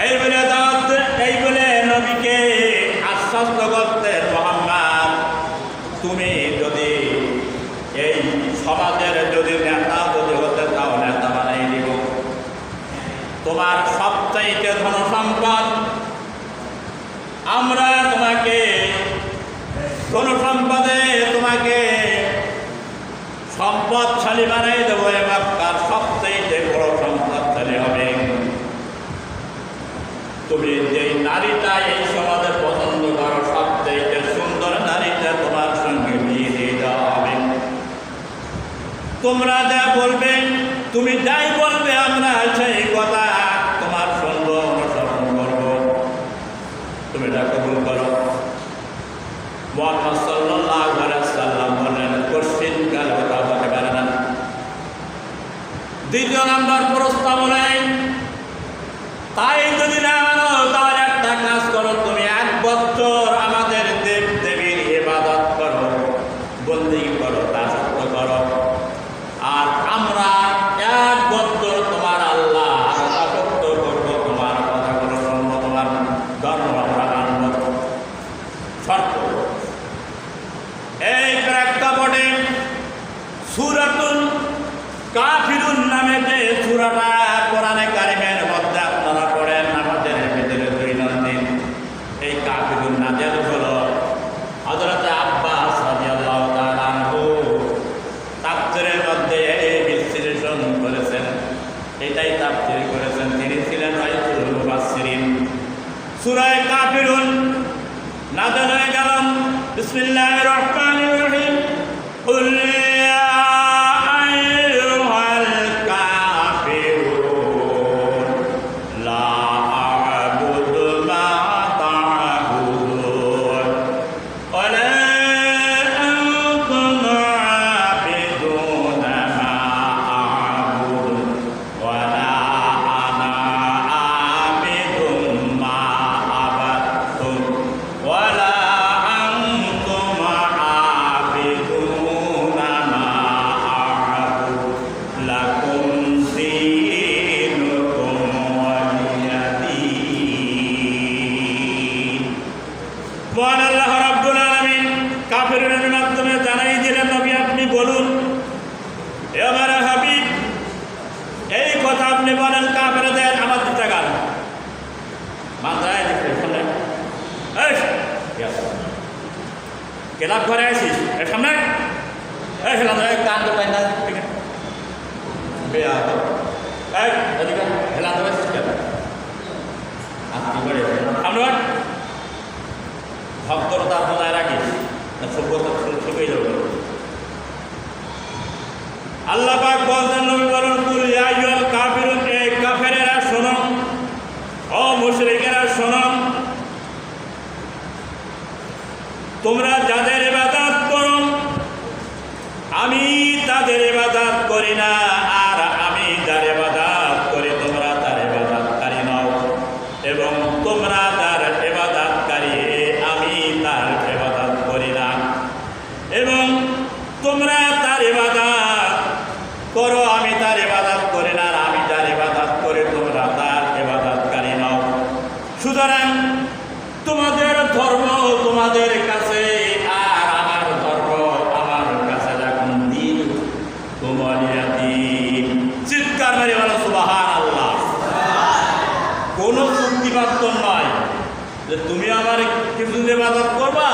এই বলে দাওয়াত, এই বলে নবীকে আশ্বস্ত করতে মুহাম্মদ, তুমি যদি এই সমাজের যদি নেতা যদি হতে চাও, নেতা বানাই দিব। তোমার সবচাইতে ধন সম্পদ আমরা তোমাকে, ধন সম্পদে তোমাকে সম্পদশালী বানাই দেবো এবং তার সবচাইতে বড় সম্পদশালী হবে তুমি যেই নারীটা এই সমাজে পছন্দ করো, সবচাইতে সুন্দর নারীটা তোমার সঙ্গে বিয়ে দিয়ে দেওয়া হবে। তোমরা যা বলবে, তুমি যাই বলবে, আমরা সেই কথা তোমার সঙ্গে অনুসরণ করব। তুমি এটা কবুল করো। মুহাম্মদ সাল্লাল্লাহু আলাইহি ওয়াসাল্লাম বললেন, কোশ্চিন কাল কথা বলতে পারে না। দ্বিতীয় নম্বর প্রস্তাবনায়, তাই যদি না মানো তাহলে একটা কাজ করো, তুমি 1 বছর আমাদের দেব দেবীর ইবাদত করো, বন্দেগী করো, দাসত্ব করো, আর আমরা 1 বছর তোমার আল্লাহ দাসত্ব করবো, তোমার কথাগুলো শুনবো, তোমার ধর্ম আমরা মানব। শর্ত এই প্রেক্ষাপটে সূরাতুল কাফিরুন নামে যে সূরাটা কোরআনে কারিমের মধ্যে আপনারা পড়েন আমাদের ভিতরে দৈনন্দিন, এই কাফিরুন নাযিল হলো হযরত আব্বাস রাদিয়াল্লাহু তাআলা আনহু তাফসীরের মধ্যে এই বিশ্লেষণ করেছেন, এটাই তাফসীর করেছেন। তিনি ছিলেন রাইসুল মুফাসসিরিন। সূরা কাফিরুন নাযিল হয়ে গেল বিসমিল্লাহির রহমানির রহিম, কুল ইয়া আইয়ুহাল কাফিরুন লা আ'বুদু মা তা'বুদুন ওয়া লা আনতুম আ'বিদুনা মা আ'বুদু ওয়া লা আনা আ'বিদুম মা আ'বাদতুম ওয়া লা মহান আল্লাহ রাব্বুল আলামিন কাফিরদের মাধ্যমে জানাই দিলেন, নবী আপনি বলুন, হে আমার হাবিব, এই কথা আপনি বলেন কাফিরদের আমার দিতে গান মাথায় দেখে শুনে, এই কেলাপ করে আসিস এর সামনে, এই খেলা ধরে কান তো পাই না, ঠিক আছে বেয়া এই এদিকে খেলা ধরে আসিস কেন আপনি করে আমরা ভক্তরতা বজায় রাখিস, সভ্যতা শুকিয়ে যাবে। আল্লাহ পাক বলতেন, নবী বলেন, কুল ইয়া আইয়ুহাল কাফিরুন, এই কাফেরেরা শোনো, ও মুশরিকেরা শোনো, তোমরা যাদের ইবাদত করো আমি তাদের ইবাদত করি না, আর আমি যার ইবাদত করি তোমরা তার ইবাদতকারী নও, এবং তোমরা তার ইবাদতকারী আমি তার ইবাদত করি না, এবং তোমরা তার ইবাদত করো আমি তার ইবাদত করি না, আর আমি যার ইবাদত করি তোমরা তার ইবাদতকারী নও। সুতরাং তোমাদের ধর্ম তোমাদের কাছে, আর আমার ধর্ম আমার কাছে যখন দিন তোমার দিন। চিৎকার মেরে বলো সুবহানাল্লাহ। কোনো চুক্তিবাদ্য নয় যে তুমি আমার কিছু ইবাদত করবা,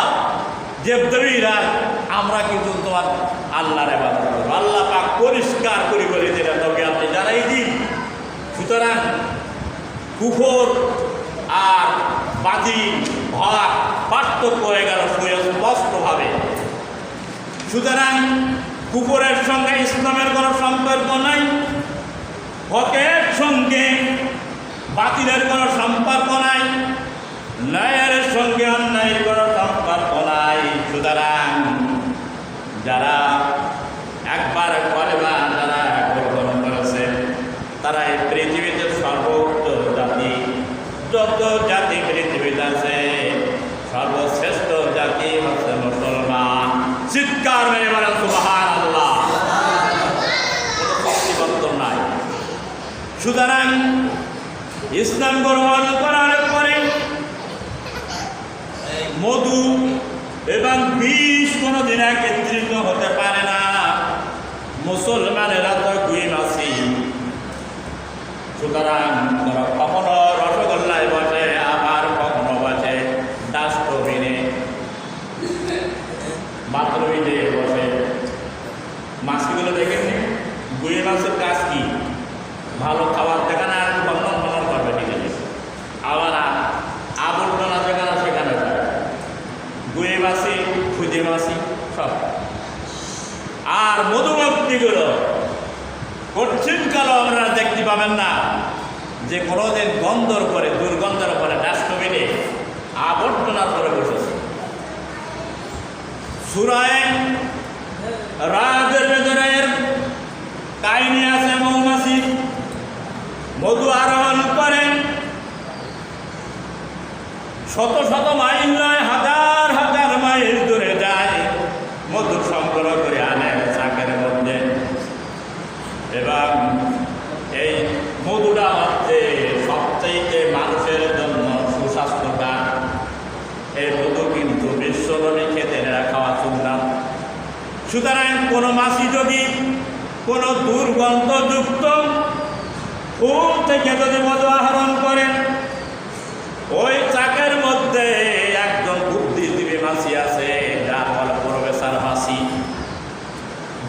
দেবদেবীরা আমরা কিন্তু তোমার আল্লাহর ইবাদত করবো। আল্লাহ পাক পরিষ্কার করে বলে যেটা তবে আপনি জানাই দিন। সুতরাং কুফর আর বাতিল হক পার্থক্য হয়ে গেল সুস্পষ্টভাবে। সুতরাং কুফরের সঙ্গে ইসলামের কোনো সম্পর্ক নাই, হকের সঙ্গে বাতিলের কোনো সম্পর্ক নাই, ন্যায়ের সঙ্গে অন্যায়ের কোনো সম্পর্ক নাই। সুতরাং যারা একবার কলেমা যারা গ্রহণ করেছে তারা এই পৃথিবীতে সর্বোচ্চ জাতি, যত জাতি পৃথিবীতে আছে সর্বশ্রেষ্ঠ জাতি হচ্ছে মুসলমান। চিৎকার মেরে বলেন সুবহানাল্লাহ। কোনো চুক্তিবদ্ধ নাই। সুতরাং ইসলাম গ্রহণ করার পরে মধু এবং বিষ কোনোদিন একত্রিত হতে পারে না। মুসলমানেরা তো গুইমাসি, সুতরাং কখনো রসগোল্লায় বসে, আবার কখনো বসে ডাস্টবিনে, বাথরুমে বসে। মাছগুলো দেখেননি? গুই মাছের কাজ কি? ভালো খাবার দেখান আর ভ্রমণ ভ্রমণ করবে নিজে, আবার আবর্জনা যেখানে সেখানে যায়। গুই মাছি, খুদে মাছি সব। আর মধুমক্ষীগুলো কঠিনকালও আপনারা দেখতে পাবেন না যে কোনোদিন গন্ধর পরে, দুর্গন্ধের পরে ডাস্টবিনে আবর্জনার পরে বসেছে। সূরায়ে রাদের ভেতরের কাহিনী আছে, মৌমাছি মধু আরোহণ করেন, শত শত মাইল নয়, হাজার হাজার মাইল দূরে যায়, মধু সংগ্রহ করে আনে চাকের মধ্যে। এবং এই মধুটা হচ্ছে সবচেয়ে মানুষের জন্য সুস্বাস্থ্যকর। এই মধু কিন্তু বিশ্বনবী খেতেন, এরা খাওয়া সুন্নাত। সুতরাং কোনো মাছি যদি কোনো দুর্গন্ধযুক্ত ফুল থেকে যদি মধু আহরণ করেন, ওই চাকের মধ্যে একজন বুদ্ধিজীবী মাছি আছে, যার বলে প্রফেসর মাছি।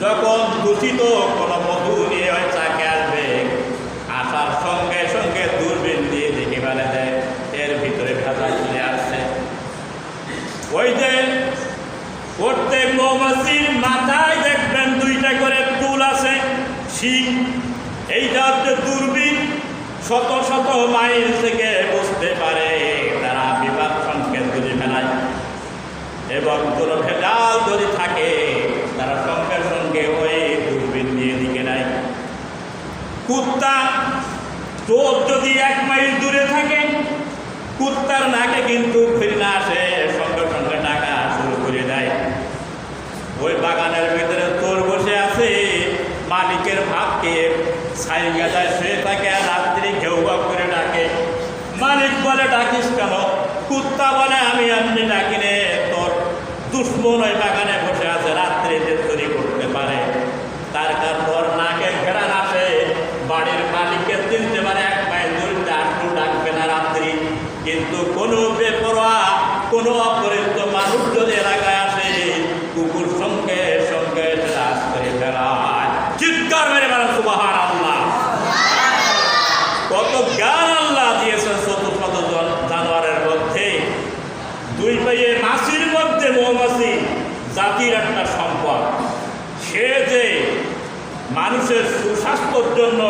যখন দূষিত কোনো মধু নিয়ে ওই চাকে আসবে, আসার সঙ্গে সঙ্গে দূরবীন দিয়ে দেখে ফেলে দেয় এর ভিতরে ভেজা চলে আসছে। ওই যে প্রত্যেক মৌমাছির মাথায় দেখবেন দুইটা করে চুল আছে, শিং। এইটা হচ্ছে দূরবীন, শত শত মাইল থেকে বুঝতে পারে, তারা বিবাদ সংকেত বুঝে ফেলায়। এবং কোনো ভেজাল যদি থাকে তারা সঙ্গে সঙ্গে ওই দূরবীন দিয়ে দিকে নেয়। কুত্তা চোর যদি 1 মাইল দূরে থাকে, কুত্তার নাকে কিন্তু ফিরে আসে, সঙ্গে সঙ্গে ডাকা শুরু করে দেয়। ওই বাগানের ভিতরে চোর বসে আছে, মালিকের ভাবকে ছাইগা যায়, সে তাকে রাত্রি ঘেউ ঘেউ করে ডাকে। মালিক বলে, ডাকিস কেন? কুত্তা বলে, আমি এমনি ডাকি রে, তোর দুশ্মন ওই বাগানে বসে আছে, রাত্রিতে চুরি করতে পারে। তার কারণ তোর নাকে ঘেরান আসে, বাড়ির মালিককে চিনতে পারে, 1 মাইল দূরতে আসলেও ডাকবে না রাত্রি। কিন্তু কোনো বেপরোয়া, কোনো অপরিচিত মানুষ যদি এলাকায় আসে, কুকুর সঙ্গে সঙ্গে রাজ করে ফেলায়। চিৎকার মেরে বলেন সুবহানাল্লাহ। কত জ্ঞান আল্লাহ দিয়েছেন শত শত জানোয়ারের মধ্যে। 2 পায়ে মাছির মধ্যে মৌমাছি জাতির একটা সম্পদ। সে যে মানুষের সুস্বাস্থ্যের জন্য,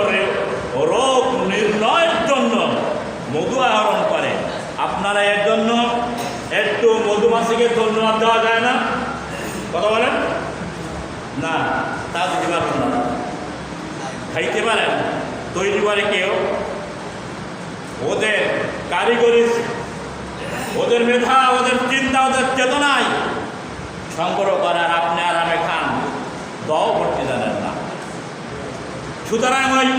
রোগ নির্ণয়ের জন্য মধু আহরণ করে। আপনারা এর জন্য একটু মধুমাছিকে ধন্যবাদ দেওয়া যায় না? কথা বলেন না? তা দিতে পারবেন না, খাইতে পারেন, তৈরি করে কেউ। ওদের কারিগরি, ওদের মেধা, ওদের চিন্তা, ওদের চেতনায় সংগ্রহ করার, আপনি আরামে খান, দাও করতে জানেন না। সুতরাং ওই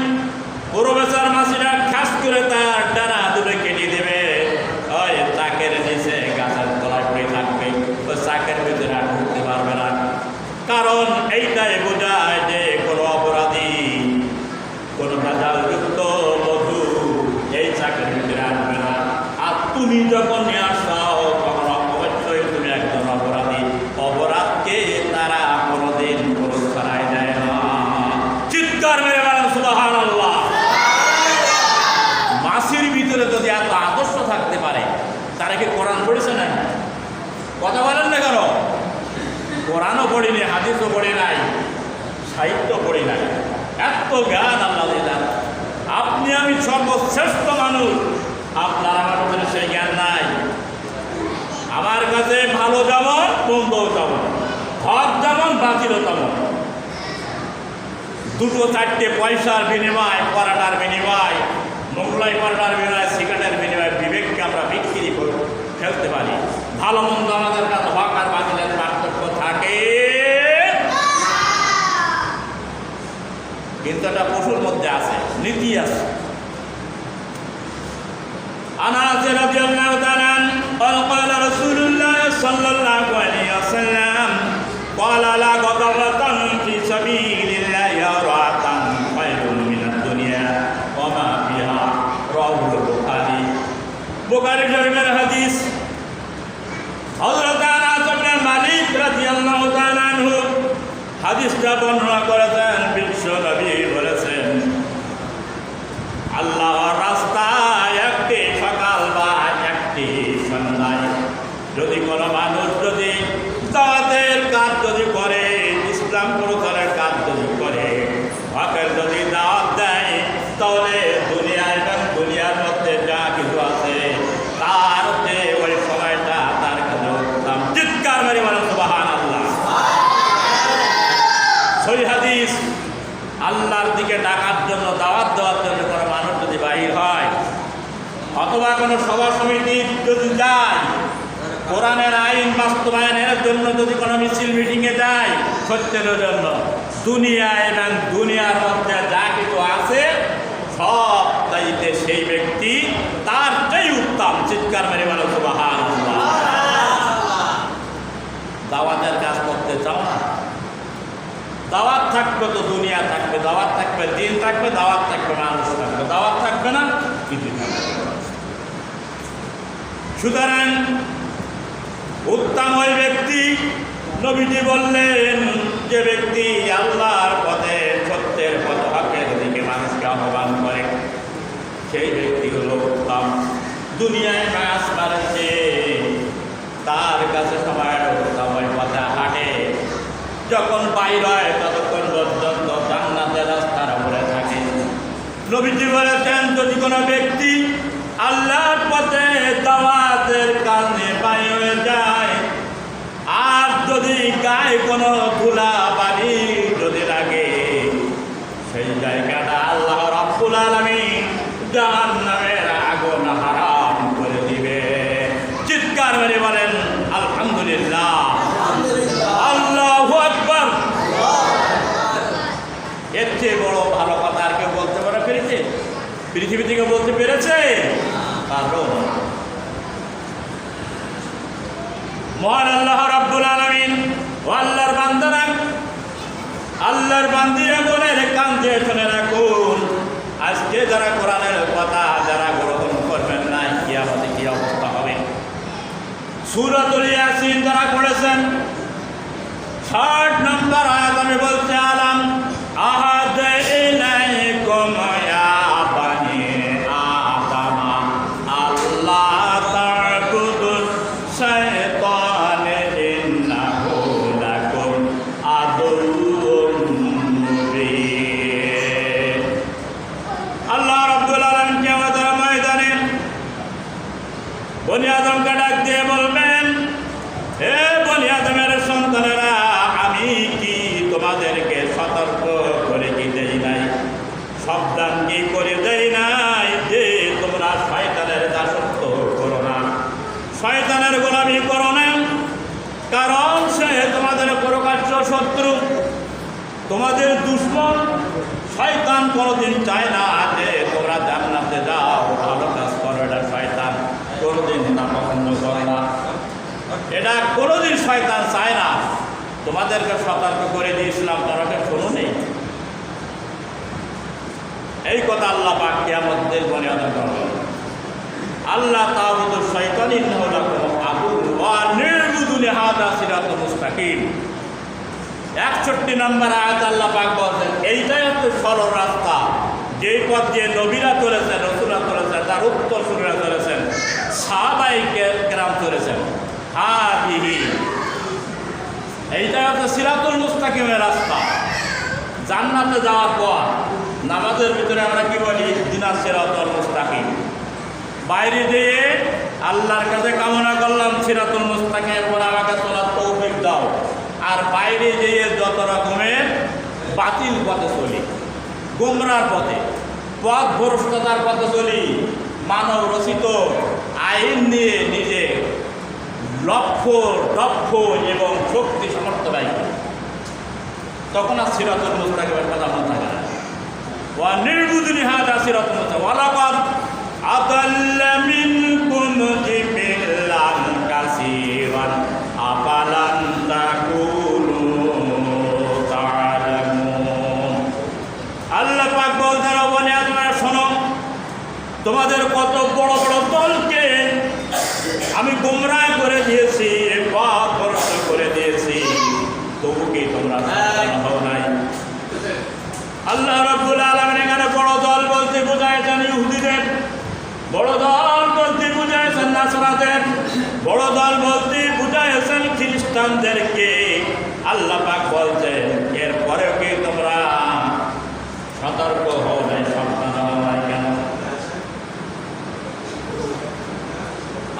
প্রফেসর মাছিরা খাস করে তার ডানা দুটো কেটে দেবে, ওই চাকের নিচে গাছের তলায় পড়ে থাকবে, ওই চাকের ভিতরে আর ঢুকতে পারবে না। কারণ এইটাই বোঝায় যে কোনো অপরাধী, কোনো ভেজালযুক্ত মধু এই চাকের ভিতরে আসবে না। আর তুমি যখন নিয়ে আসাও, তখন অবশ্যই তুমি একজন অপরাধী। অপরাধকে তারা কোনোদিন ছাড়াই দেয় না। চিৎকার মেরে বলেন সুবহানাল্লাহ। মাছির ভিতরে যদি এত আদর্শ থাকতে পারে, তারা কি কোরআন পড়েছে না? কথা বলেন না কেন? কোরআনও পড়িনি, হাদিসও পড়ি নাই, সাহিত্য পড়ি নাই, এত জ্ঞান আল্লাহ দিলেন। আপনি আমি সর্বশ্রেষ্ঠ মানুষ, আপনার আমার মধ্যে সেই জ্ঞান নাই। আমার কাছে ভালো যেমন, মন্দও তেমন, হক যেমন, বাতিলও তেমন। 2-4টে পয়সার বিনিময়, পরাটার বিনিময়, মোগলাই পরাটার বিনিময়, সিগারেটের বিনিময় বিবেককে আমরা বিক্রি করে ফেলতে পারি। ভালো মন্দ আমাদের কাছে হক আর বাতিলের পার্থক্য থাকে, কিন্তু একটা পশুর মধ্যে আছে, নীতি আছে। আনাস রাদিয়াল্লাহু তাআলা قال قال رسول الله صلى الله عليه وسلم قال لا غضبة في سبيل الله راة خير من الدنيا وما فيها رواه البخاري বুখারী শরীফের হাদিস হযরত আনাস ইবনে মালিক রাদিয়াল্লাহু তাআলা আনহু হাদিসটা বর্ণনা করেছেন বিশ্ব নবী বলেছেন আল্লাহর রাস্তায় একটি সকাল বা একটি সন্ধ্যায় যদি কোনো মানুষ যদি দাওয়াতের কাজ যদি করে ইসলাম প্রচারের কাজ যদি করে হকের যদি দাওয়াত দেয় তাহলে দুনিয়া এবং দুনিয়ার মধ্যে যা কিছু আছে তার যে ওই সময়টা তার কাছে উত্তম চিৎকার মারি বলেন সুবহানাল্লাহ। সহিহ হাদিস আল্লাহর দিকে ডাকার জন্য দাওয়াত দেওয়ার জন্য কোনো মানুষ যদি বাহির হয় অথবা কোনো সভা সমিতি যদি যায় কোরআনের আইন বাস্তবায়নের জন্য যদি কোনো মিছিল মিটিংয়ে যায় সত্যের জন্য দুনিয়া এবং দুনিয়ার মধ্যে যা কিছু আছে সব চাইতে সেই ব্যক্তি তার চেয়ে উত্তম চিৎকার মেরে বলো সুবহানাল্লাহ। দাওয়াতের কাজ করতে চাও না দাওয়াত থাকবে তো দুনিয়া থাকবে দাওয়াত থাকবে দিন থাকবে দাওয়াত থাকবে মানুষ থাকবে দাওয়াত থাকবে না কিছু থাকবে। সুতরাং উত্তম ওই ব্যক্তি নবীজি বললেন যে ব্যক্তি আল্লাহর পথে সত্যের পথ হকের দিকে মানুষকে আহ্বান করে সেই ব্যক্তি হলো উত্তম। দুনিয়ায় মাছ মারছে তার কাছে সময়ের উত্তম ওই পথে হাঁটে যখন বাইর হয় ততক্ষণ পর্যন্ত জান্নাতের রাস্তার উপরে থাকে। নবীজি বলেছেন যদি কোনো ব্যক্তি আল্লাহর পথে দাওয়াতের কারণে বাইর হয়ে যায় আর যদি গায়ে কোনো ধুলা বালি যদি লাগে সেই জায়গাটা আল্লাহ রাব্বুল আলামিন জাহান্নামের আগুন হারাম করে দিবে। চিৎকার মেরে বলেন আলহামদুলিল্লাহ আল্লাহু আকবার। এর চেয়ে বড় ভালো কথা আর কেউ বলতে পারে পেরেছে পৃথিবী থেকে বলতে পেরেছে কারণ মহান আল্লাহ রাব্বুল আলামিন ও আল্লাহর বান্দারা আল্লাহর বান্দিরা মনের কান দিয়ে শুনে রাখুন আজকে যারা কোরআনের কথা যারা গ্রহণ করবেন না কিয়ামতে কি অবস্থা হবে। সূরাতুল ইয়াসিন যারা পড়েছেন ৬০ নম্বর আয়াত আমি বলছি আলাম আহাদ ইলাইকুম ইয়া বানি আদম আল্লাহ তা'বুদুশ শাইতান ইন্নাহু লাকুম আদুউম মুবিন। আল্লাহ রাব্বুল আলামিন কিয়ামতের ময়দানে বনি আদমকে ডাক দিয়ে বলবেন হে বনি আদমের সন্তানেরা আমি কি তোমাদেরকে সতর্ক করে কি দেই নাই সাবধান কি করে দেই নাই যে তোমরা শয়তানের দাসত্ব করো না শয়তানের গোলামি করো না কারণ সে তোমাদের প্রকাশ্য শত্রু তোমাদের দুশমন। শয়তান কোনোদিন চায় না যে তোমরা জান্নাতে যাও ভালো কাজ করো এটা শয়তান কোনোদিন না পছন্দ করে না এটা কোনোদিন শয়তান চায় না। তোমাদেরকে সতর্ক করে দিয়েছিলাম তোমাকে শোনো নেই এই কথা আল্লাহ পাক কিয়ামতের বর্ণনা করেন আল্লাহ তা'বুদুশ শাইতান ইন্নাহু লাকুম আদুউন ওয়া নি'বুদুনি হাযা সিরাতুল মুস্তাকিম। ৬১ নম্বর আয়াত আল্লাহ পাক বলেন এইটাই হচ্ছে সরল রাস্তা যেই পথ দিয়ে নবীরা চলেছেন রাসূলরা চলেছেন তার উত্তরসূরিরা চলেছেন সাহাবায়ে কেরাম চলেছেন হাদিহি এইটা হচ্ছে সিরাতুল মুস্তাকিমের রাস্তা জান্নাতে যাওয়ার পর নামাজের ভিতরে আমরা কি বলি ইহদিনাস সিরাতুল মুস্তাকিম বাইরে দিয়ে আল্লাহর কাছে কামনা করলাম সিরাতুল মুস্তাকিমের পর আমাকে চলার তৌফিক দাও আর বাইরে দিয়ে যত রকমের বাতিল পথে চলি গোমরার পথে পথ ভ্রষ্টতার পথে চলি মানব রচিত আইন নিয়ে নিজে দক্ষ এবং শক্তি সামর্থ্য ব্যয় করে তখন আর সিরাতুল মুস্তাকিমের কথা মনে থাকে না। ওয়া নি'বুদুনি হাযা সিরাতুল মুস্তাকিম ওয়া লাকাদ আদাল্লা মিন কত বড় বড় দলকে আমি গোমরাহ করে দিয়েছি, পথভ্রষ্ট করে দিয়েছি, তবু কি তোমরা সাবধান হও নাই? আল্লাহ রাব্বুল আলামিন এখানে বড় দল বলতে বোঝাইছেন ইহুদিদের, বড় দল বলতে বুঝাইছেন নাসারাদের, বড় দল বলতে বুঝাইছেন খ্রিস্টানদেরকে। আল্লাহ পাক বলছেন এরপরেও কি তোমরা সতর্ক হও নাই, সাবধান হও নাই কেন?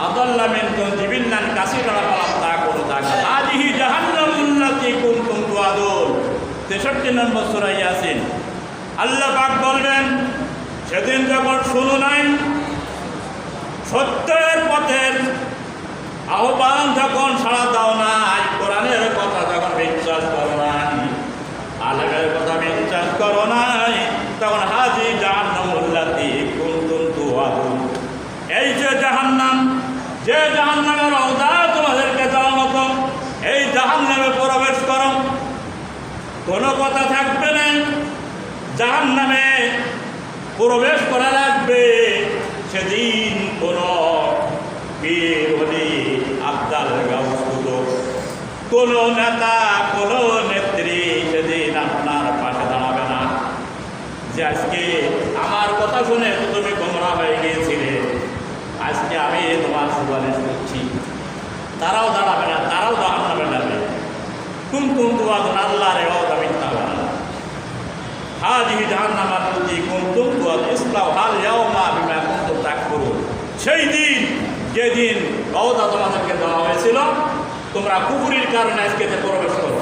আদাল্লা মিনকুম জিবিল্লান কাসীরান ফালাত্তাকুন হাযিহি জাহান্নামুল্লাতী কুনতুম তুআদুন। 63 নম্বর সূরা ইয়াসিন। আল্লাহ পাক বলবেন সেদিন যখন শুনো নাই, সত্যের পথের আহ্বান যখন সাড়া দাও নাই, কোরআনের কথা যখন বিশ্বাস করো নাই, আলেমের কথা বিশ্বাস করো নাই, তখন হাজি জাহান্নামুল্লাতী কুনতুম তুআদুন। এই যে জাহান্নাম, যে জাহান্নামের রওজা তোমাদেরকে দেওয়া হতো, এই জাহান্নামে প্রবেশ করো, কোনো কথা থাকবে না। জাহান্নামে প্রবেশ করা লাগবে সেদিন কোন পীর ওলি আব্দাল গাউস কুতুব, কোন নেতা, কোন নেত্রী সেদিন আপনার পাশে দাঁড়াবে না। যে আজকে আমার কথা শুনে তুমি গোমরাহ হয়ে গিয়েছিলে, আজকে আমি তোমার সুপারিশ করছি, তারাও দাঁড়াবে না, তারাও জাহান্নামে যাবে। কুনতুম তুআদুন, আল্লাহর ওয়াদা মিথ্যা হবে না। হাযিহি জাহান্নামাল্লাতী কুনতুম তুআদুন ইসলাউহাল ইয়াওমা বিমা কুনতুম তাকফুরুন। সেই দিন, যেদিন ওয়াদা তোমাদেরকে দেওয়া হয়েছিল, তোমরা কুফরির কারণে আজকে প্রবেশ করো।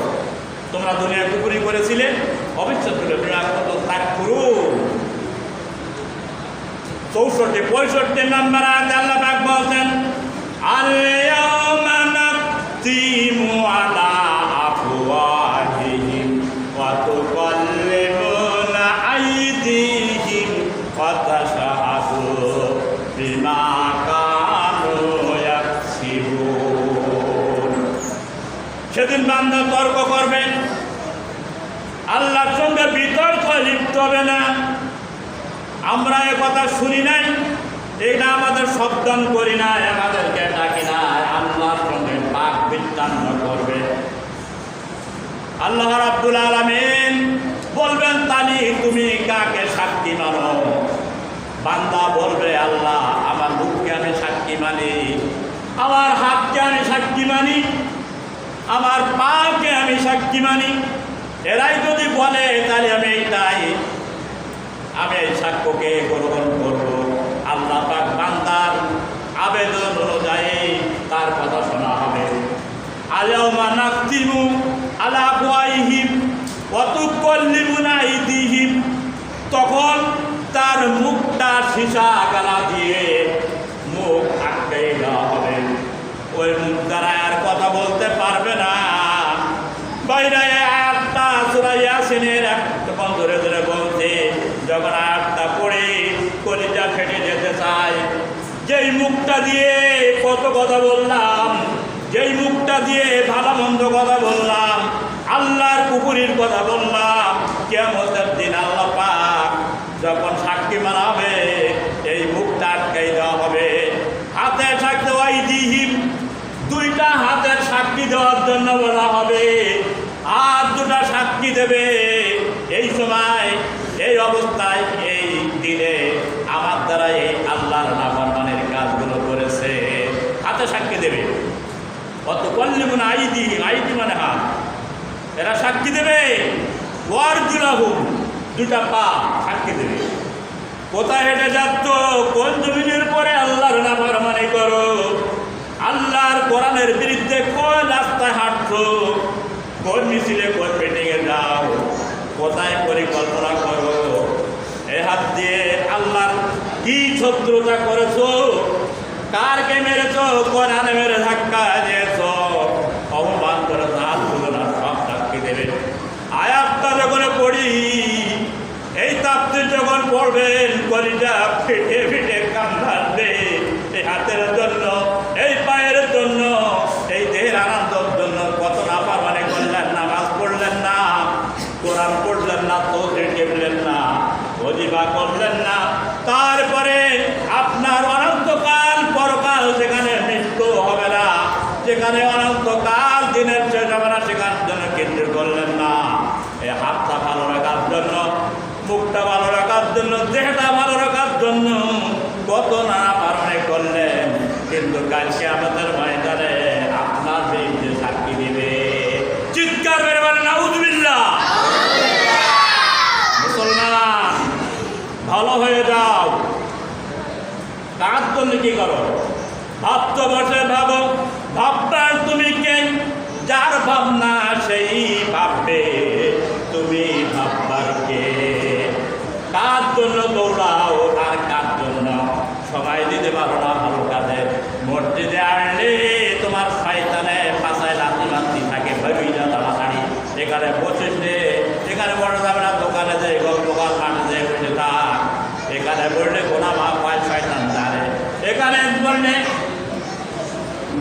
তোমরা দুনিয়ায় কুফরি করেছিলে, অবিশ্বাস করে বিমা কুনতুম তাকফুরুন। 64-65 নম্বর আয়াতে আল্লাহ পাক বলছেন আল ইয়াওমা নাখতিমু আলা আফওয়াহিহিম ওয়া তুকাল্লিমুনা আইদিহিম ওয়া তাশহাদু বিমা কানু ইয়াকসিবুন। সেদিন বান্দা তর্ক করবে, আল্লাহর সঙ্গে বিতর্ক লিপ্ত হবে না। আমরা এ কথা শুনি নাই, এটা আমাদের শব্দন করি না, আমাদেরকে ডাকি না, আল্লাহর সঙ্গে বাক বিতর্ক করবে। আল্লাহ রাব্বুল আলামিন বলবেন তালি তুমি কাকে সাক্ষী মানো? বান্দা বলবে আল্লাহ আমার মুখকে আমি সাক্ষী মানি, আমার হাতকে আমি সাক্ষী মানি, আমার পাকে আমি সাক্ষী মানি। এরাই যদি বলে তাহলে আমি এইটাই, আমি এই সাক্ষ্যকে গ্রহণ করব। আল্লাহ পাক বান্দার আবেদন অনুযায়ী তার কথা শোনা হবে। আল-ইয়াওমা নাখতিমু আলা আফওয়াহিহিম ওয়া তুকাল্লিমুনা আইদিহিম, তখন তার মুখটা সীসা গলা দিয়ে মুখ আটকে দেওয়া হবে, ওই মুখ দ্বারা আর কথা বলতে পারবে না। বাইরে আয়াতটা সূরা ইয়াসিনের তখন ধরে ধরে বলছে, যখন আয়াতটা পড়ে কলিজা ফেটে যেতে চায়। যেই মুখটা দিয়ে কত কথা বললাম, যেই মুখটা দিয়ে ভালো মন্দ কথা বললাম, আল্লাহর কুফরির কথা বললাম, কিয়ামতের দিন আল্লাহ পাক যখন সাক্ষী মানাবে এই মুখটা আটকাই দেওয়া হবে। হাতে সাক্ষী আইদিহিম, দুইটা হাতের সাক্ষী দেওয়ার জন্য বলা হবে, আর দুটা সাক্ষী দেবে। এই সময়, এই অবস্থায়, এই দিনে আমার দ্বারা এই আল্লাহর নাফরমানের কাজগুলো করেছে, হাতে সাক্ষী দেবে। অত কল্লিমুন আইদিহিম, আইদি মানে হাত, এরা সাক্ষী দেবে। ওয়ারজুলাহুম, দুটা পা সাক্ষী দেবে। কোথায় হেঁটে যাচ্ছ, কোন জমিনের পরে আল্লাহর নাফরমানি করো, আল্লাহর কোরআনের বিরুদ্ধে কোন রাস্তায় হাঁটছো, কোন মিছিলে, কোন মিটিংয়ে যাও, কোথায় পরিকল্পনা করো, এ হাত দিয়ে আল্লাহর কি শত্রুতা করেছো, কারকে মেরেছো, কোন আনে মেরে ধাক্কা দিয়েছো, অপমান করে হাতগুলো না সব সাক্ষী দেবে। আয়াতটা যখন পড়ি, এই তাফসীর যখন পড়বেন, কলিজা ফেটে ফেটে কান্দাবে। এই হাতের জন্য, এই পায়ের জন্য, এই দেহের আনন্দের জন্য কত নাফরমানি করলেন, নামাজ পড়লেন না, কোরআন পড়লেন না, তাওহীদ পড়লেন না, ওয়াজিফা করলেন না, তারপরে আপনার বললেন, কিন্তু কালকে আমাদের ময়দানে আপনার বিরুদ্ধে সাক্ষী দিবে। চিৎকার মেরে বলেন নাউযুবিল্লাহ। মুসলমান ভালো হয়ে যাও। কার জন্য কি করো? ভাবতে বসে ভাবো, ভাববার তুমি কে? যার ভাবনা সেই ভাববে, তুমি ভাববার কে? কার জন্য দৌড়াও আর কার জন্য সময় দিতে পারো না ভালো কাজে? মসজিদে আসলে তোমার শয়তানে পাশায় লাথি মাতি থাকে, ভাবি না তাড়াতাড়ি এখানে বসেছে, এখানে বড় যাবে না, দোকানে যে দোকান মাঠে যে বসে থাক, এখানে বললে গোনা মা পায় শয়তান জানে, এখানে বললে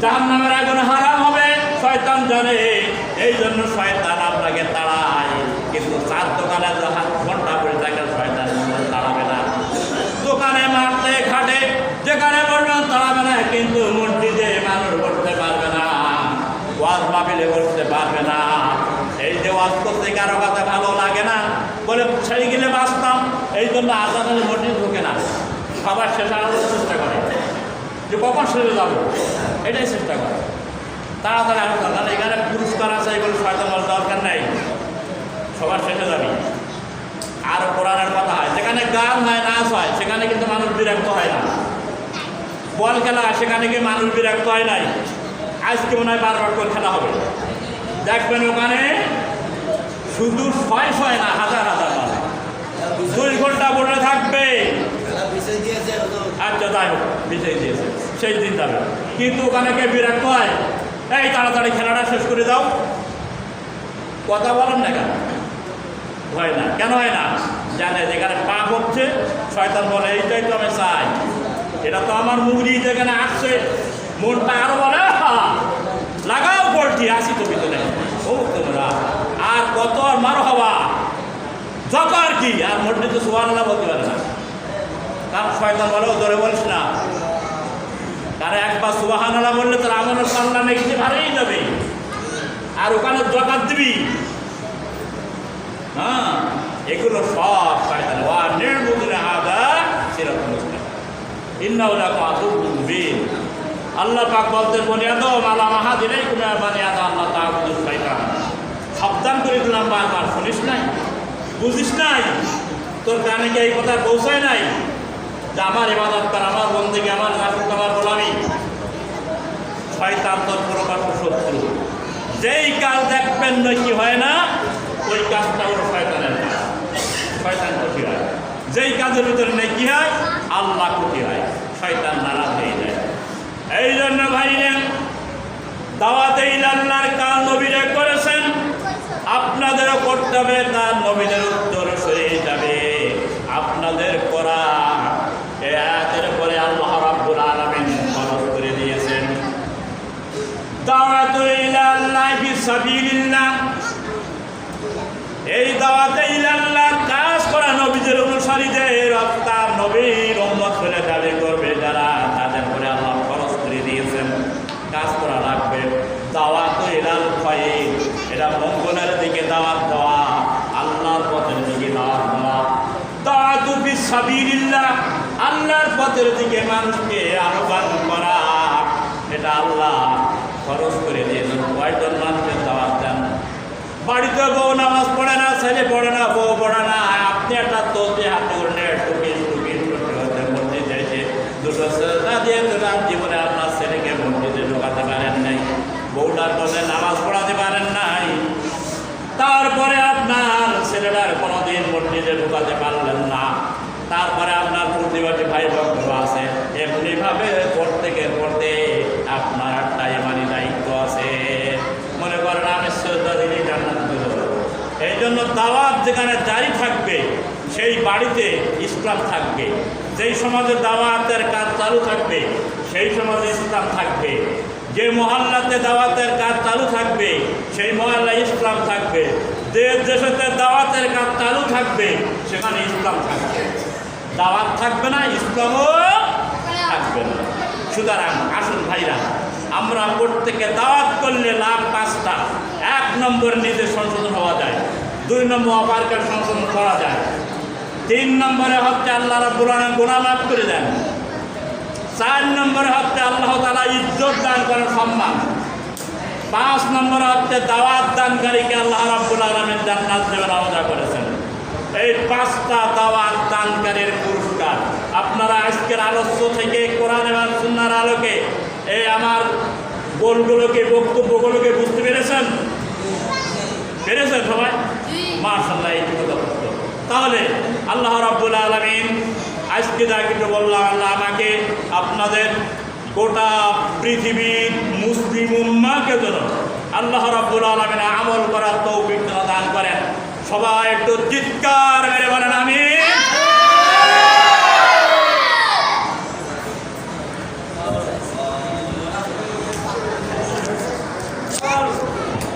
জাহান্নামের আগুন হারাম হবে শয়তান জানে। এই জন্য শয়তান আপনাকে তাড়ায়, কিন্তু চার দোকানে হাত ঘন্টা পড়ে থাকে শয়তান তাড়াবে না। দোকানে মারতে ঘাটে যেখানে বলবেন তাড়াবে না, কিন্তু মসজিদে মানুষ করতে পারবে না, ওয়াজ মাহফিলে করতে পারবে না। এই যে ওয়াজ করতে কারো কথা ভালো লাগে না বলে ছেড়ে গেলে বাঁচতাম, এই জন্য আজানের মসজিদ ঢোকে না, সবার শেষ আনার চেষ্টা করে যে কখন সেরে যাবো, এটাই চেষ্টা করে তাড়াতাড়ি আরো দরকার। এখানে পুরস্কার আছে এগুলো শয়তান বলার দরকার নাই, সবার শেষে যাবি। আর কোরআনের কথা হয়, যেখানে গান হয় নাচ হয় সেখানে কিন্তু মানুষ বিরক্ত হয় না। বল খেলা সেখানে কি মানুষ বিরক্ত হয় নাই? আজকে মনে হয় বারবার করে খেলা হবে, দেখবেন ওখানে শুধু শয় না হাজার হাজার মানুষ 2 ঘন্টা বসে থাকবে। আচ্ছা যাই হোক, বিজয় দিয়েছে সেই দিন যাবে, কিন্তু ওখানে কে বিরক্ত হয়? এই তাড়াতাড়ি খেলাটা শেষ করে দাও। কথা বলেন না কেন? হয় না। কেন হয় না? জানে যেখানে পাপ হচ্ছে শয়তান বলে এইটাই তো আমি চাই, এটা তো আমার মুগরি যেখানে আসছে, মনটা আরো বলে লাগাও পোল্ট্রি আসি তো ভিতরে, ও তোমরা আর কত আর মারো হওয়া যত আর কি, আর মসজিদ তো সুবহানাল্লাহ বলতে পারে না, কারণ শয়তান বলে ধরে বলিস না, কারণ একবার সুবহানাল্লাহ বললে তোর আমলের পাল্লা নেগেটিভ হারিয়ে যাবে, আর ওখানে জকাত দিবি। হ্যাঁ, এগুলো সব শয়তান। ওয়া নির্বুদিনা হাদা সিরাতুল মুস্তাকিম ইন্নাহু লাকুম আদুউউম মুবিন। আল্লাহ পাক বলতেন, বনি আদম আলা মাহাদিনাইকুম ইয়া বানি আদম আল্লাহ তা'বুদুশ শাইতান। সাবধান করে দিলাম বারবার, শুনিস নাই, বুঝিস নাই, তোর কানে কি এই কথা পৌঁছায় নাই যে আমার ইবাদত কর, আমার বন্দেগী, আমার নাফরমানি, আমার গোলামি? শয়তান তোর প্রকাশ্য শত্রু। যেই কাজ দেখবেন নাকি হয় না, ওই কাজটা হলো শয়তানের কাজ, শয়তান ক্ষতি হয়। যেই কাজের ভিতরে নাকি হয়, আল্লাহ ক্ষতি হয়, শয়তান নারাজ হয়ে যায়। এই জন্য ভাইরা, দাওয়াতে ইলাল্লাহর কাজ নবীরা করেছেন, আপনাদেরও করতে হবে, তার নবীদের উত্তর সরে যাবে। আপনাদের করা এই আয়াতের পরে আল্লাহ রাব্বুল আলামিন ফরজ করে দিয়েছেন, দাওয়াতু ইলাল্লাহি ফিসাবিলিল্লাহ। এই দাওয়াতে ইলাল্লাহর কাজ করা নবীদের অনুসারীদের, তার নবীর উম্মত বলে দাবি করবে যারা, তাদের পরে আল্লাহ ফরজ করে দিয়েছেন কাজ করা লাগবে। দাওয়াতু ইলাল খায়র, এটা মঙ্গলের দিকে দাওয়াত দেওয়া, আল্লাহর পথের দিকে দাওয়াত দেওয়া। দাওয়াতু ফিসাবিলিল্লাহ, আল্লাহর পথের দিকে মানুষকে আহ্বান করা, এটা আল্লাহ খরচ করে দিয়েছেন। কয়জন মানুষের দাওয়াত দেন? বাড়িতে বউ নামাজ পড়ে না, ছেলে পড়ে না, বউ পড়ে না, আপনি একটা তলতে হাতে করে টুকিস করতে করতে মসজিদে এসে 2 সেজদা দিয়ে রাত জীবনে আপনার ছেলেকে মসজিদে ঢোকাতে পারেন নাই, বউটার পথে নামাজ পড়াতে পারেন নাই, তারপরে আপনার ছেলেটার কোনোদিন মসজিদে ঢোকাতে পারলেন না, তারপরে আপনার প্রতিবাদী ভাই ভক্ত আছে, এমনিভাবে করতে আপনার একটা ইমানি দায়িত্ব আছে। মনে করেন আমি শ্রদ্ধা দিলেই জান্নাত পেতে পারবো। এই জন্য দাওয়াত যেখানে জারি থাকবে সেই বাড়িতে ইসলাম থাকবে, যেই সমাজে দাওয়াতের কাজ চালু থাকবে সেই সমাজে ইসলাম থাকবে, যে মহল্লাতে দাওয়াতের কাজ চালু থাকবে সেই মহল্লায় ইসলাম থাকবে, দেশ দেশেতে দাওয়াতের কাজ চালু থাকবে সেখানে ইসলাম থাকবে। দাওয়াত থাকবে না, ইসলামও থাকবে না। সুতরাং আসুন ভাইরা, আমরা প্রত্যেকে দাওয়াত করলে লাভ 5টা। 1 নম্বর নিজে সংশোধন হওয়া যায়, 2 নম্বর অপারকে সংশোধন করা যায়, 3 নম্বরে হচ্ছে আল্লাহ রাব্বুল আলামিন গুনাহ মাফ করে দেন, 4 নম্বরে হচ্ছে আল্লাহ তাআলা ইজ্জত দান করেন, সম্মান। 5 নম্বরে হচ্ছে দাওয়াত দানকারীকে আল্লাহ রাব্বুল আলামিন জান্নাত দেবেন, ওয়াদা করেছেন। এই 5টা দাওয়াত দানকারীর পুরস্কার আপনারা আজকের আলোচ্য থেকে কোরআন এবং সুন্নাহর আলোকে এই আমার বলগুলোকে, বক্তব্যগুলোকে বুঝতে পেরেছেন? পেরেছেন সবাই? মাশাআল্লাহ, এইটুকু যথেষ্ট। তাহলে আল্লাহ রাব্বুল আলামিন আজকে যা কিছু বললাম, আল্লাহ আমাকে আপনাদের গোটা পৃথিবীর মুসলিম উম্মাহকে যেন আল্লাহ রাব্বুল আলামিন আমল করার তৌফিক দান করেন। সবাই একটু চিৎকার মেরে বলেন